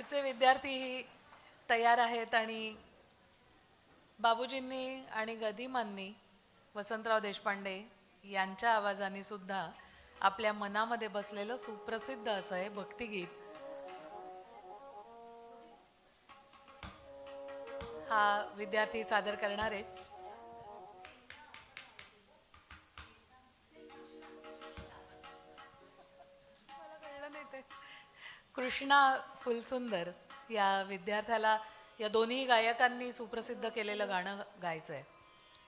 पुढचे विद्यार्थी तयार आहेत आणि बाबूजींनी आणि गदिमांनी वसंतराव देशपांडे यांच्या आवाजाने सुद्धा आपल्या मनामध्ये बसलेलं सुप्रसिद्ध असं हे भक्तिगीत हा विद्यार्थी सादर करणार आहेत. कृष्णा फुलसुंदर या विद्यार्थ्याला या दोन्ही गायकांनी सुप्रसिद्ध केलेलं गाणं गायचं आहे.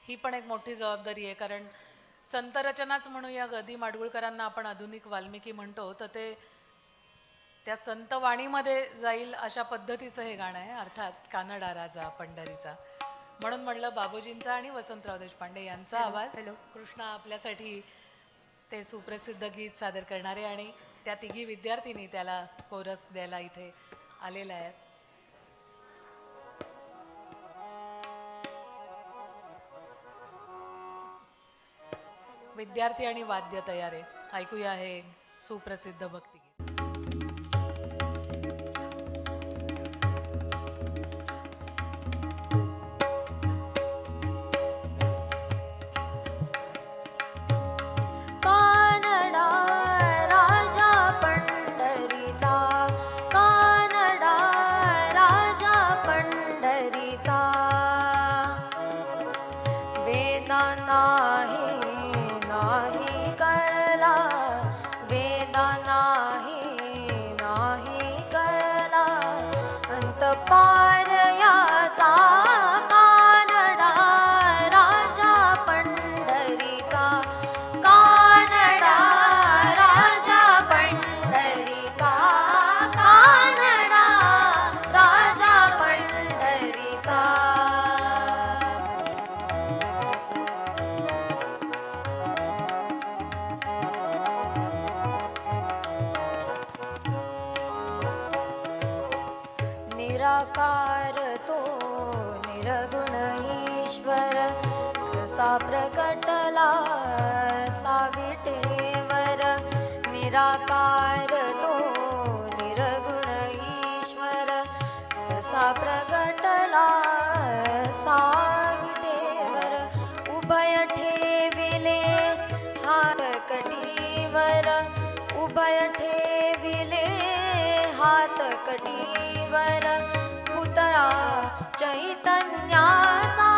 ही पण एक मोठी जबाबदारी आहे, कारण संतरचनाच म्हणूया गदी माडगुळकरांना आपण आधुनिक वाल्मिकी म्हणतो, तर ते त्या संतवाणीमध्ये जाईल अशा पद्धतीचं हे गाणं आहे, अर्थात कानडा राजा पंढरीचा. म्हणून म्हणलं बाबूजींचा आणि वसंतराव देशपांडे यांचा आवाज. कृष्णा आपल्यासाठी ते सुप्रसिद्ध गीत सादर करणारे आणि त्या तिघी विद्यार्थींनी त्याला कोरस द्यायला इथे आलेल्या आहेत. विद्यार्थी आणि वाद्य तयार आहे. ऐकूया हे सुप्रसिद्ध भक्तिगीत. निराकार तो निर्गुण ईश्वर कसा प्रकटला साविटेवर. निराकार तो निर्गुण ईश्वर कसा प्रकटला साविटेवर. उभय ठेविले हात कटीवर, उभय ठेविले हात कटीवर. पुतळा चैतन्याचा